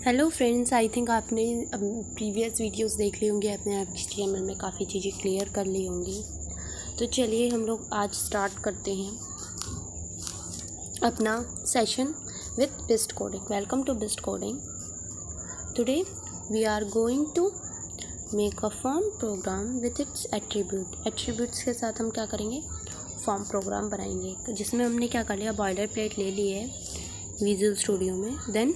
Hello friends, I think आपने previous videos देख ली होंगी। अपने HTML में काफ़ी चीज़ें क्लियर कर ली होंगी। तो चलिए हम लोग आज स्टार्ट करते हैं अपना session with Bist coding. Welcome to Bist coding. Today we are going to make a form program with its attributes के साथ हम क्या करेंगे, फॉर्म प्रोग्राम बनाएंगे, जिसमें हमने क्या कर लिया, बॉयलर प्लेट ले ली है विजुअल स्टूडियो में। देन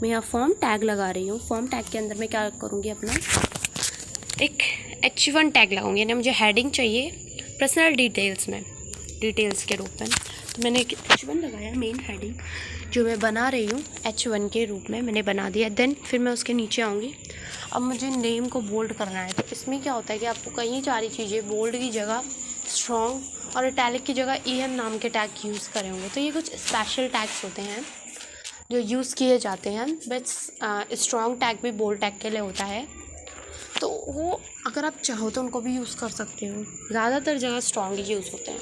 मैं यहाँ फॉर्म टैग लगा रही हूँ। फॉर्म टैग के अंदर मैं क्या करूँगी, अपना एक H1 टैग लगाऊंगी, यानी मुझे हेडिंग चाहिए पर्सनल डिटेल्स के रूप में। तो मैंने एक H1 लगाया, मेन हेडिंग जो मैं बना रही हूँ H1 के रूप में मैंने बना दिया। देन फिर मैं उसके नीचे आऊँगी। अब मुझे नेम को बोल्ड करना है। तो इसमें क्या होता है कि आपको कई सारी चीज़ें बोल्ड की जगह स्ट्रॉन्ग और इटैलिक की जगह EN नाम के टैग यूज़ करे होंगे। तो ये कुछ स्पेशल टैग्स होते हैं जो यूज़ किए जाते हैं। बस स्ट्रॉन्ग टैग भी बोल्ड टैग के लिए होता है, तो वो अगर आप चाहो तो उनको भी यूज़ कर सकते हो। ज़्यादातर जगह स्ट्रॉन्ग ही यूज़ होते हैं,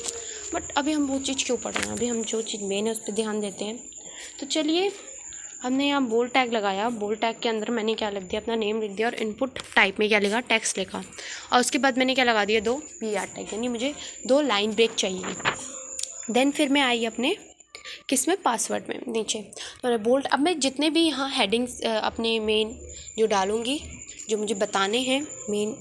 बट अभी हम वो चीज़ क्यों पढ़ रहे हैं, अभी हम जो चीज़ मेन है उस पर ध्यान देते हैं। तो चलिए, हमने यहाँ बोल्ड टैग लगाया। बोल्ड टैग के अंदर मैंने क्या लिख दिया, अपना नेम लिख दिया, और इनपुट टाइप में क्या लिखा, टेक्स्ट लिखा। और उसके बाद मैंने क्या लगा दिया, 2 PR टैग, यानी मुझे 2 लाइन ब्रेक चाहिए। देन फिर मैं आई अपने किसमें, पासवर्ड में नीचे। तो बोल्ड, अब मैं जितने भी यहाँ हेडिंग्स अपने मेन जो डालूँगी, जो मुझे बताने हैं, मेन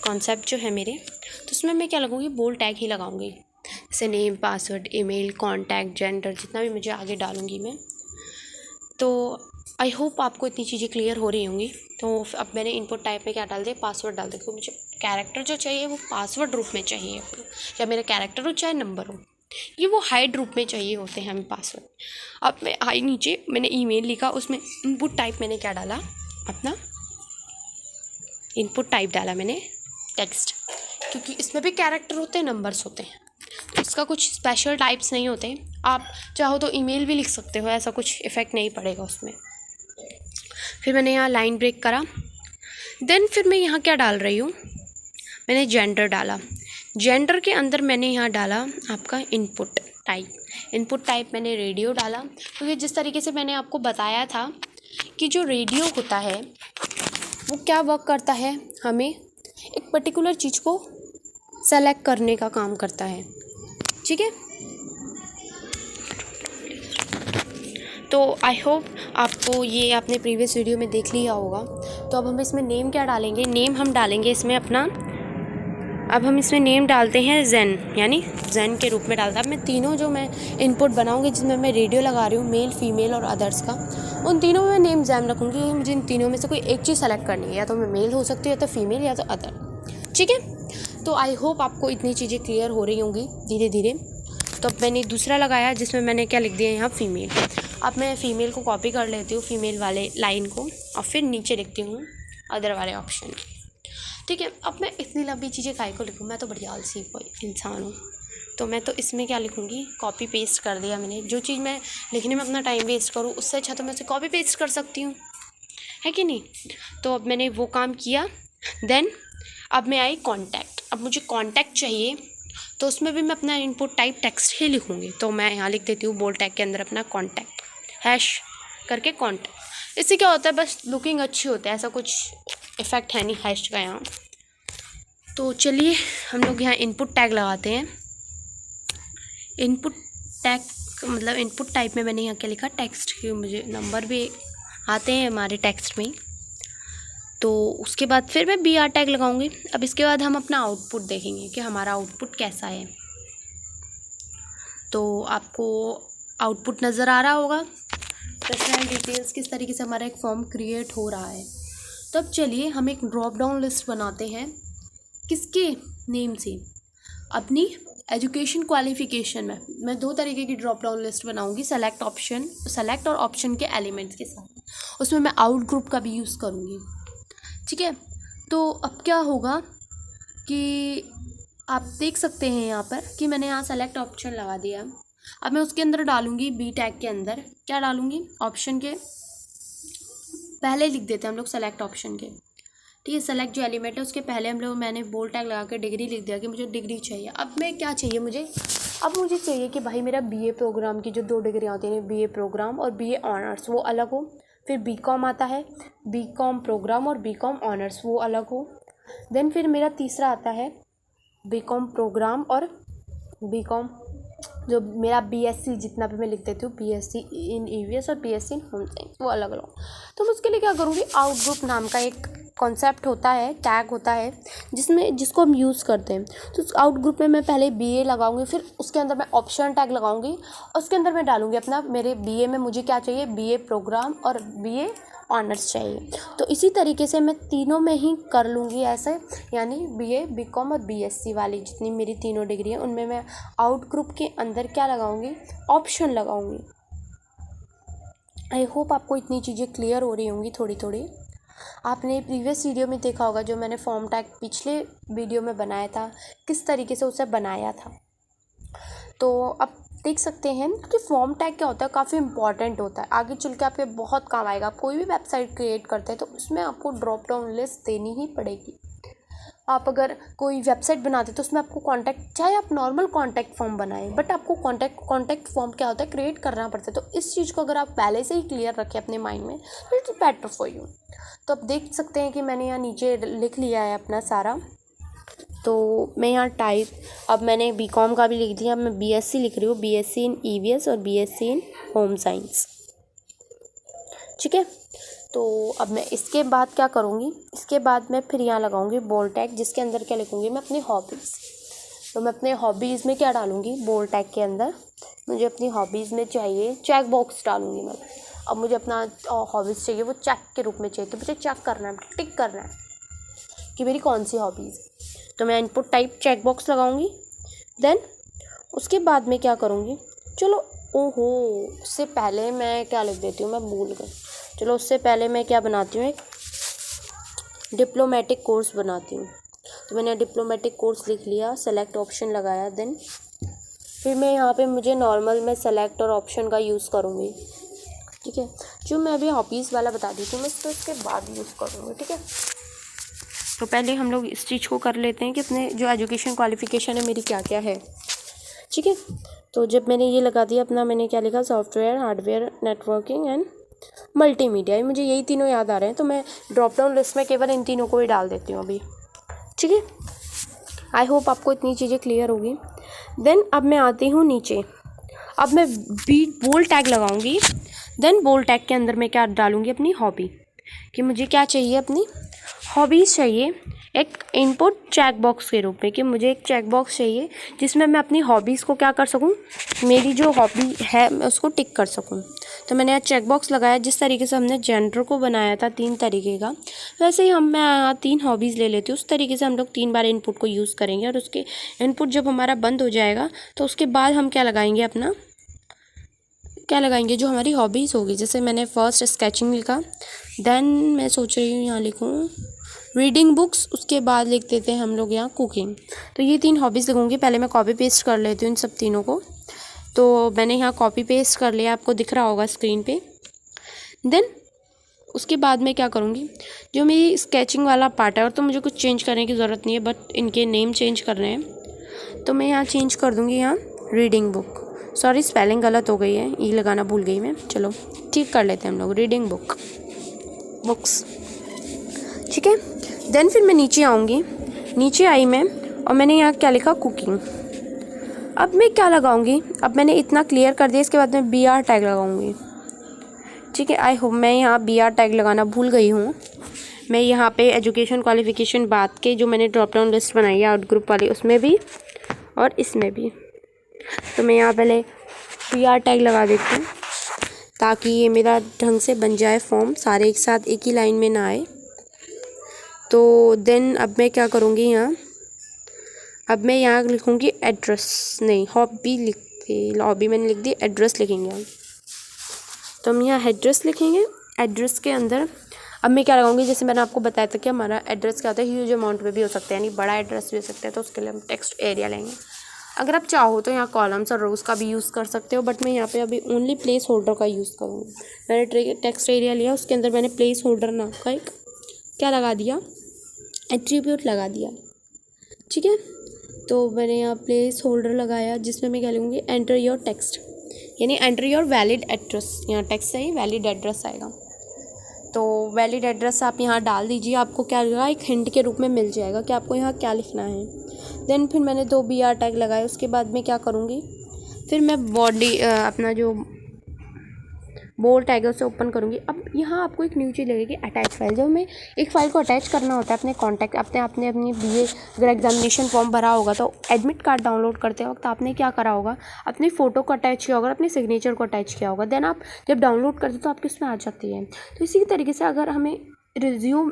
कॉन्सेप्ट जो है मेरे, तो उसमें मैं क्या लगाऊंगी, बोल्ड टैग ही लगाऊंगी। जैसे name, password, email, contact, gender, जितना भी मुझे आगे डालूंगी मैं। तो आई होप आपको इतनी चीज़ें क्लियर हो रही होंगी। तो अब मैंने इनपुट टाइप में क्या डाल दिया, पासवर्ड डाल दिया, क्योंकि मुझे कैरेक्टर जो चाहिए वो पासवर्ड रूप में चाहिए, चाहे मेरा कैरेक्टर हो चाहे नंबर हो, ये वो हाइड रूप में चाहिए होते हैं हमें पासवर्ड। अब मैं आई नीचे, मैंने ईमेल लिखा, उसमें इनपुट टाइप मैंने क्या डाला, अपना इनपुट टाइप डाला मैंने टेक्स्ट, क्योंकि इसमें भी कैरेक्टर होते हैं, नंबर्स होते हैं, तो इसका कुछ स्पेशल टाइप्स नहीं होते। आप चाहो तो ईमेल भी लिख सकते हो, ऐसा कुछ इफ़ेक्ट नहीं पड़ेगा उसमें। फिर मैंने यहाँ लाइन ब्रेक करा। देन फिर मैं यहाँ क्या डाल रही हूँ, मैंने जेंडर डाला। जेंडर के अंदर मैंने यहाँ डाला आपका इनपुट टाइप मैंने रेडियो डाला, क्योंकि जिस तरीके से मैंने आपको बताया था कि जो रेडियो होता है वो क्या वर्क करता है, हमें एक पर्टिकुलर चीज़ को सेलेक्ट करने का काम करता है, ठीक है। तो आई होप आपको ये आपने प्रीवियस वीडियो में देख लिया होगा। तो अब हम इसमें नेम क्या डालेंगे, नेम हम डालेंगे इसमें अपना, अब हम इसमें नेम डालते हैं जेन, यानी जेन के रूप में डालता है। अब मैं तीनों जो मैं इनपुट बनाऊंगी, जिसमें मैं रेडियो लगा रही हूँ, मेल, फीमेल और अदर्स का, उन तीनों में मैं नेम जेन रखूँगी। मुझे इन तीनों में से कोई एक चीज़ सेलेक्ट करनी है, या तो मैं मेल हो सकती है, या तो फीमेल, या तो अदर, ठीक है। तो आई होप आपको इतनी चीज़ें क्लियर हो रही होंगी धीरे धीरे। तो अब मैंने दूसरा लगाया, जिसमें मैंने क्या लिख दिया यहाँ, फीमेल। अब मैं फ़ीमेल को कॉपी कर लेती हूँ, फीमेल वाले लाइन को, और फिर नीचे लिखती हूँ अदर वाले ऑप्शन, ठीक है। अब मैं इतनी लंबी चीज़ें काहे को लिखूँ, मैं तो बढ़िया आलसी इंसान हूँ। तो मैं तो इसमें क्या लिखूँगी, कॉपी पेस्ट कर दिया मैंने। जो चीज़ मैं लिखने में अपना टाइम वेस्ट करूँ, उससे अच्छा तो मैं उसे कॉपी पेस्ट कर सकती हूँ, है कि नहीं। तो अब मैंने वो काम किया। देन अब मैं आई कॉन्टैक्ट। अब मुझे कॉन्टैक्ट चाहिए, तो उसमें भी मैं अपना इनपुट टाइप टेक्स्ट ही लिखूँगी। तो मैं यहाँ लिख देती हूँ बोल्ड टैग के अंदर अपना कॉन्टैक्ट, हैश करके कॉन्टैक्ट। इससे क्या होता है, बस लुकिंग अच्छी होता है, ऐसा कुछ इफ़ेक्ट है नहीं हैश का यहाँ। तो चलिए हम लोग यहाँ इनपुट टैग लगाते हैं। इनपुट टैग मतलब इनपुट टाइप में मैंने यहाँ क्या लिखा, टेक्स्ट, कि मुझे नंबर भी आते हैं हमारे टेक्स्ट में। तो उसके बाद फिर मैं BR टैग लगाऊंगी। अब इसके बाद हम अपना आउटपुट देखेंगे कि हमारा आउटपुट कैसा है। तो आपको आउटपुट नज़र आ रहा होगा, पर्सनल डिटेल्स, किस तरीके से हमारा एक फॉर्म क्रिएट हो रहा है। तो अब चलिए हम एक ड्रॉप डाउन लिस्ट बनाते हैं, किसके नेम से, अपनी एजुकेशन क्वालिफ़िकेशन में। मैं 2 तरीके की ड्रॉप डाउन लिस्ट बनाऊंगी, सेलेक्ट और ऑप्शन के एलिमेंट्स के साथ। उसमें मैं आउट ग्रुप का भी यूज़ करूँगी, ठीक है। तो अब क्या होगा कि आप देख सकते हैं यहाँ पर कि मैंने यहाँ सेलेक्ट ऑप्शन लगा दिया। अब मैं उसके अंदर डालूँगी, B टैग के अंदर क्या डालूँगी, ऑप्शन के पहले लिख देते हैं हम लोग सेलेक्ट ऑप्शन के, ठीक है। सेलेक्ट जो एलिमेंट है उसके पहले हम लोग, मैंने बोल्ड टैग लगा के डिग्री लिख दिया कि मुझे डिग्री चाहिए। अब मैं क्या चाहिए मुझे, अब मुझे चाहिए कि भाई मेरा BA प्रोग्राम की जो 2 डिग्री होती हैं, BA प्रोग्राम और BA ऑनर्स, वो अलग हो। फिर बीकॉम आता है, बीकॉम प्रोग्राम और बीकॉम ऑनर्स वो अलग हो। देन फिर मेरा तीसरा आता है बीकॉम प्रोग्राम और बीकॉम जो मेरा बीएससी जितना भी मैं लिख देती हूँ, बीएससी इन ईवीएस और बीएससी इन होम साइंस वो अलग अलग। तो मैं उसके लिए क्या करूँगी, आउट ग्रुप नाम का एक कॉन्सेप्ट होता है, टैग होता है जिसको हम यूज़ करते हैं। तो उस आउट ग्रुप में मैं पहले बीए लगाऊंगी, फिर उसके अंदर मैं ऑप्शन टैग लगाऊंगी और उसके अंदर मैं डालूंगी अपना मेरे बीए में मुझे क्या चाहिए, बीए प्रोग्राम और बीए ऑनर्स चाहिए। तो इसी तरीके से मैं तीनों में ही कर लूँगी ऐसे, यानी बीए बीकॉम और बीएससी वाली जितनी मेरी तीनों डिग्री हैं उनमें मैं आउट ग्रुप के अंदर क्या लगाऊंगी, ऑप्शन लगाऊंगी। आई होप आपको इतनी चीज़ें क्लियर हो रही होंगी थोड़ी थोड़ी। आपने प्रीवियस वीडियो में देखा होगा जो मैंने फॉर्म टैग पिछले वीडियो में बनाया था, किस तरीके से उसे बनाया था। तो अब देख सकते हैं कि फॉर्म टैग क्या होता है, काफ़ी इंपॉर्टेंट होता है, आगे चल के आपके बहुत काम आएगा। आप कोई भी वेबसाइट क्रिएट करते हैं तो उसमें आपको ड्रॉप डाउन लिस्ट देनी ही पड़ेगी। आप अगर कोई वेबसाइट बनाते तो उसमें आपको कॉन्टैक्ट, चाहे आप नॉर्मल कॉन्टैक्ट फॉर्म बनाएं, बट आपको कॉन्टैक्ट फॉर्म क्या होता है क्रिएट करना पड़ता है। तो इस चीज़ को अगर आप पहले से ही क्लियर रखें अपने माइंड में तो it is better for you. तो आप देख सकते हैं कि मैंने यहाँ नीचे लिख लिया है अपना सारा। तो मैं यहाँ अब मैंने बीकॉम का भी लिख दिया, अब मैं बीएससी लिख रही हूँ, बीएससी इन ईवीएस और बीएससी इन होम साइंस। ठीक है, तो अब मैं इसके बाद क्या करूँगी, इसके बाद मैं फिर यहाँ लगाऊँगी बोल्ड टैग, जिसके अंदर क्या लिखूँगी मैं अपनी हॉबीज़। तो मैं अपने हॉबीज़ में क्या डालूँगी, बोल्ड टैग के अंदर मुझे अपनी हॉबीज़ में चाहिए चेक बॉक्स डालूँगी मैं। अब मुझे अपना हॉबीज़ चाहिए वो चेक के रूप में चाहिए, तो मुझे चेक करना है, टिक करना है कि मेरी कौन सी हॉबीज़। तो मैं इनपुट टाइप चेक बॉक्स लगाऊंगी। देन उसके बाद में क्या करूँगी, चलो ओहो उससे पहले मैं क्या लिख देती हूँ, मैं भूल गई। चलो उससे पहले मैं क्या बनाती हूँ, एक डिप्लोमेटिक कोर्स बनाती हूँ। तो मैंने डिप्लोमेटिक कोर्स लिख लिया, सेलेक्ट ऑप्शन लगाया। देन फिर मैं यहाँ पे मुझे नॉर्मल में सेलेक्ट और ऑप्शन का यूज़ करूँगी। ठीक है, जो मैं अभी हॉबीज़ वाला बता दी थी मैं तो इसके बाद यूज़ करूँगी। ठीक है, तो पहले हम लोग इस चीज़ को कर लेते हैं कि अपने जो एजुकेशन क्वालिफ़िकेशन है मेरी क्या क्या है। ठीक है, तो जब मैंने ये लगा दिया अपना, मैंने क्या लिखा, software hardware networking and multimedia, मुझे यही तीनों याद आ रहे हैं। तो मैं ड्रॉप डाउन लिस्ट में केवल इन तीनों को ही डाल देती हूँ अभी। ठीक है, आई होप आपको इतनी चीज़ें क्लियर होगी। देन अब मैं आती हूँ नीचे, अब मैं बोल्ड टैग लगाऊंगी। देन बोल्ड टैग के अंदर मैं क्या डालूंगी, अपनी हॉबी, कि मुझे क्या चाहिए, अपनी हॉबीज़ चाहिए एक इनपुट चेक बॉक्स के रूप में, कि मुझे एक चेक बॉक्स चाहिए जिसमें मैं अपनी हॉबीज़ को क्या कर सकूं, मेरी जो हॉबी है मैं उसको टिक कर सकूं। तो मैंने यहाँ चेक बॉक्स लगाया। जिस तरीके से हमने जेंडर को बनाया था 3 तरीके का, वैसे ही मैं यहाँ 3 हॉबीज़ ले लेती हूँ। उस तरीके से हम लोग 3 बार इनपुट को यूज़ करेंगे और उसके इनपुट जब हमारा बंद हो जाएगा तो उसके बाद हम क्या लगाएंगे, अपना क्या लगाएंगे, जो हमारी हॉबीज़ होगी। जैसे मैंने फर्स्ट स्केचिंग लिखा, देन मैं सोच रही हूँ यहाँ लिखूँ रीडिंग बुक्स, उसके बाद लिख देते हैं हम लोग यहाँ कुकिंग। तो ये 3 हॉबीज़ लिखूँगी। पहले मैं कॉपी पेस्ट कर लेती हूँ इन सब तीनों को। तो मैंने यहाँ कॉपी पेस्ट कर लिया, आपको दिख रहा होगा स्क्रीन पे। देन उसके बाद मैं क्या करूँगी, जो मेरी स्केचिंग वाला पार्ट है, और तो मुझे कुछ चेंज करने की ज़रूरत नहीं है, बट इनके नेम चेंज करने हैं। तो मैं यहाँ चेंज कर दूँगी, यहाँ रीडिंग बुक, सॉरी स्पेलिंग गलत हो गई है, ई लगाना भूल गई मैं, चलो ठीक कर लेते हैं हम लोग, रीडिंग बुक्स। ठीक है, देन फिर मैं नीचे आऊँगी, नीचे आई मैं और मैंने यहाँ क्या लिखा, कुकिंग। अब मैं क्या लगाऊंगी, अब मैंने इतना क्लियर कर दिया, इसके बाद मैं BR टैग लगाऊंगी। ठीक है, आई होप मैं यहाँ BR टैग लगाना भूल गई हूँ। मैं यहाँ पे एजुकेशन क्वालिफ़िकेशन बात के जो मैंने ड्रॉप डाउन लिस्ट बनाई है आउट ग्रुप वाली, उसमें भी और इसमें भी, तो मैं यहाँ पहले BR टैग लगा देती हूँ ताकि ये मेरा ढंग से बन जाए फॉर्म, सारे एक साथ एक ही लाइन में ना आए। तो देन अब मैं क्या करूँगी, यहाँ अब मैं यहाँ लिखूँगी एड्रेस, नहीं हॉबी हॉबी मैंने लिख दी, एड्रेस लिखेंगे हम। तो हम यहाँ एड्रेस लिखेंगे। एड्रेस के अंदर अब मैं क्या लगाऊंगी, जैसे मैंने आपको बताया था कि हमारा एड्रेस क्या होता है, ह्यूज अमाउंट में भी हो सकता है, यानी बड़ा एड्रेस भी हो सकता है। तो उसके लिए हम टेक्स्ट एरिया लेंगे। अगर आप चाहो तो यहाँ कॉलम्स और रोज़ का भी यूज़ कर सकते हो, बट मैं यहाँ पे अभी ओनली प्लेस होल्डर का यूज़ करूँगी। मैंने टेक्स्ट एरिया लिया, उसके अंदर मैंने प्लेस होल्डर नाम का एक क्या लगा दिया, एट्रीब्यूट लगा दिया। ठीक है, तो मैंने यहाँ प्लेस होल्डर लगाया जिसमें मैं क्या लिखूँगी, एंटर योर टेक्स्ट, यानी एंटर योर वैलिड एड्रेस। यहाँ टेक्स्ट सही, वैलिड एड्रेस आएगा। तो वैलिड एड्रेस आप यहाँ डाल दीजिए, आपको क्या लगेगा एक हिंट के रूप में मिल जाएगा कि आपको यहाँ क्या लिखना है। देन फिर मैंने 2 BR टैग लगाए। उसके बाद में क्या करूँगी, फिर मैं बॉडी अपना जो बोल्ड टैग है उसे ओपन करूँगी। अब यहाँ आपको एक न्यू चीज़ लगेगी, अटैच फाइल। जब हमें एक फ़ाइल को अटैच करना होता है अपने कॉन्टैक्ट, आपने अपनी BA अगर एग्जामिनेशन फॉर्म भरा होगा तो एडमिट कार्ड डाउनलोड करते वक्त आपने क्या करा होगा, अपनी फ़ोटो को अटैच किया होगा, अपने सिग्नेचर को अटैच किया होगा। देन आप जब डाउनलोड करते तो आपके इसमें आ जाती है। तो इसी तरीके से अगर हमें रिज्यूम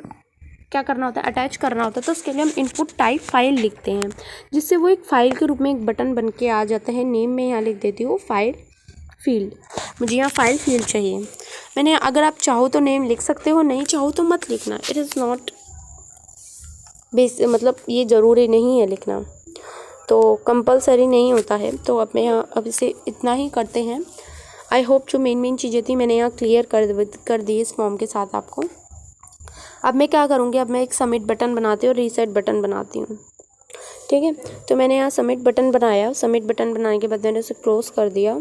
क्या करना होता है, अटैच करना होता है, तो उसके लिए हम इनपुट टाइप फाइल लिखते हैं, जिससे वो एक फ़ाइल के रूप में एक बटन बन के आ जाता है। नेम में यहाँ लिख देती हूँ फाइल फील्ड, मुझे यहाँ फाइल फील्ड चाहिए। मैंने अगर आप चाहो तो नेम लिख सकते हो, नहीं चाहो तो मत लिखना। इट इज़ नॉट मतलब ये ज़रूरी नहीं है लिखना, तो कंपलसरी नहीं होता है। तो अब मैं यहाँ अब इसे इतना ही करते हैं। आई होप जो मेन चीज़ें थी मैंने यहाँ क्लियर कर दी इस फॉर्म के साथ आपको। अब मैं क्या करूँगी, अब मैं एक सबमिट बटन बनाती हूँ और रीसेट बटन बनाती हूँ। ठीक है, तो मैंने यहाँ सबमिट बटन बनाया। सबमिट बटन बनाने के बाद मैंने उसे क्लोज़ कर दिया।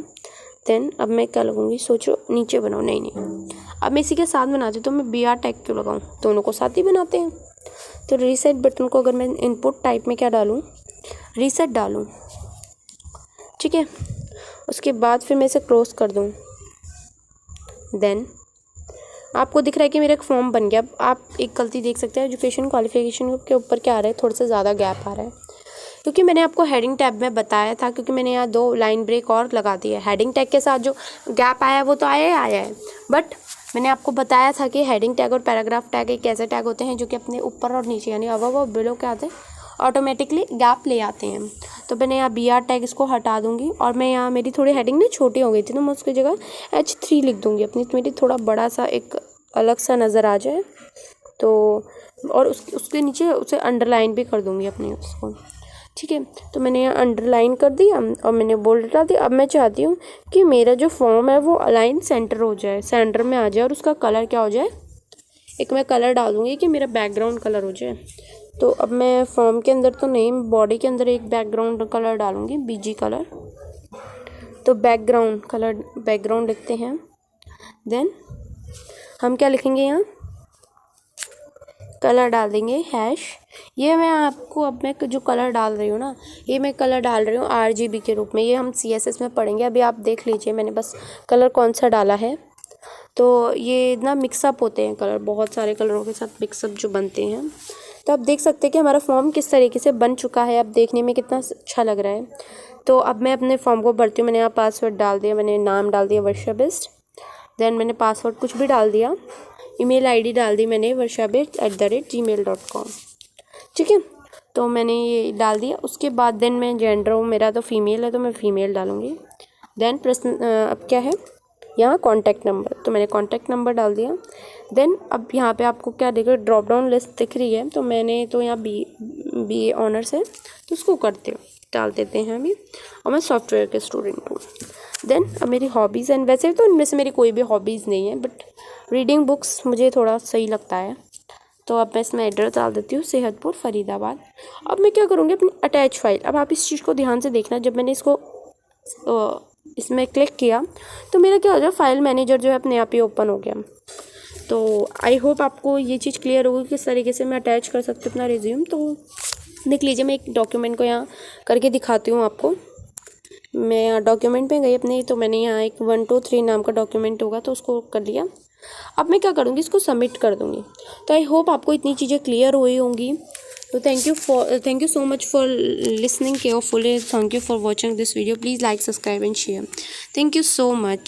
देन अब मैं क्या लगूँगी, सोचो नीचे बनाओ, नहीं अब मैं इसी के साथ बनाती हूँ, तो मैं BR टैग क्यों लगाऊँ, दोनों को साथ ही बनाते हैं। तो रीसेट बटन को अगर मैं इनपुट टाइप में क्या डालूँ, रीसेट डालूँ। ठीक है, उसके बाद फिर मैं इसे क्लोज़ कर दूँ। देन आपको दिख रहा है कि मेरा एक फॉर्म बन गया। अब आप एक गलती देख सकते हैं, एजुकेशन क्वालिफिकेशन के ऊपर क्या आ रहा है, थोड़ा सा ज़्यादा गैप आ रहा है, क्योंकि मैंने आपको हेडिंग टैब में बताया था, क्योंकि मैंने यहाँ 2 लाइन ब्रेक और लगा दी है। हेडिंग टैग के साथ जो गैप आया है वो तो आया है, बट मैंने आपको बताया था कि हेडिंग टैग और पैराग्राफ टैग एक ऐसे टैग होते हैं जो कि अपने ऊपर और नीचे यानी अबव और बिलो क्या आते हैं, ऑटोमेटिकली गैप ले आते हैं। तो मैंने यहाँ BR टैग इसको हटा दूँगी, और मैं यहाँ मेरी थोड़ी हेडिंग ना छोटी हो गई थी, तो मैं उसकी जगह H3 लिख दूँगी अपनी, तो मेरी थोड़ा बड़ा सा एक अलग सा नज़र आ जाए। तो और उसके नीचे उसे अंडरलाइन भी कर दूँगी अपने उसको। ठीक है, तो मैंने यहाँ अंडरलाइन कर दिया और मैंने बोल्ड हटा दिया। अब मैं चाहती हूँ कि मेरा जो फॉर्म है वो अलाइन सेंटर हो जाए, सेंटर में आ जाए, और उसका कलर क्या हो जाए, एक मैं कलर डाल दूँगी कि मेरा बैकग्राउंड कलर हो जाए। तो अब मैं फॉर्म के अंदर तो नहीं, बॉडी के अंदर एक बैकग्राउंड कलर डालूँगी, BG कलर। तो बैकग्राउंड कलर, बैकग्राउंड लिखते हैं। देन हम क्या लिखेंगे, यहाँ कलर डाल देंगे हैश। ये मैं आपको, अब मैं जो कलर डाल रही हूँ ना, ये मैं कलर डाल रही हूँ RGB के रूप में। ये हम CSS में पढ़ेंगे, अभी आप देख लीजिए मैंने बस कलर कौन सा डाला है। तो ये ना मिक्सअप होते हैं कलर, बहुत सारे कलरों के साथ मिक्सअप जो बनते हैं। तो आप देख सकते हैं कि हमारा फॉर्म किस तरीके से बन चुका है, अब देखने में कितना अच्छा लग रहा है। तो अब मैं अपने फॉर्म को भरती हूँ। मैंने यहाँ पासवर्ड डाल दिया, मैंने नाम डाल दिया वर्षाबिस्ट। देन मैंने पासवर्ड कुछ भी डाल दिया, ईमेल ID डाल दी मैंने वर्षाबिस्ट@gmail.com। ठीक है, तो मैंने ये डाल दिया। उसके बाद देन मैं जेंडर हूँ, मेरा तो फीमेल है तो मैं फीमेल डालूँगी। देन प्रश्न अब क्या है, यहाँ कॉन्टैक्ट नंबर, तो मैंने कॉन्टैक्ट नंबर डाल दिया। देन अब यहाँ पे आपको क्या दिख रहा है, ड्रॉप डाउन लिस्ट दिख रही है, तो मैंने तो यहाँ BA ऑनर्स है तो उसको डाल देते हैं अभी, और मैं सॉफ्टवेयर के स्टूडेंट हूँ। देन अब मेरी हॉबीज़ एंड वैसे तो इनमें से मेरी कोई भी हॉबीज़ नहीं है, बट रीडिंग बुक्स मुझे थोड़ा सही लगता है। तो अब मैं इसमें एड्रेस डाल देती हूँ, सेहतपुर फरीदाबाद। अब मैं क्या करूँगी, अपनी अटैच फाइल, अब आप इस चीज़ को ध्यान से देखना, जब मैंने इसको इसमें क्लिक किया तो मेरा क्या हो गया, फाइल मैनेजर जो है अपने आप ही ओपन हो गया। तो आई होप आपको ये चीज़ क्लियर होगी किस तरीके से मैं अटैच कर सकती हूँ अपना रिज्यूम। तो देख लीजिए, मैं एक डॉक्यूमेंट को यहाँ करके दिखाती हूँ आपको। मैं यहाँ डॉक्यूमेंट पे गई अपने, तो मैंने यहाँ एक 1 2 3 नाम का डॉक्यूमेंट होगा तो उसको कर लिया। अब मैं क्या करूँगी, इसको सबमिट कर दूँगी। तो आई होप आपको इतनी चीज़ें क्लियर हुई होंगी। तो thank you so much for listening carefully. Thank you for watching this video. Please like, subscribe and share. Thank you so much.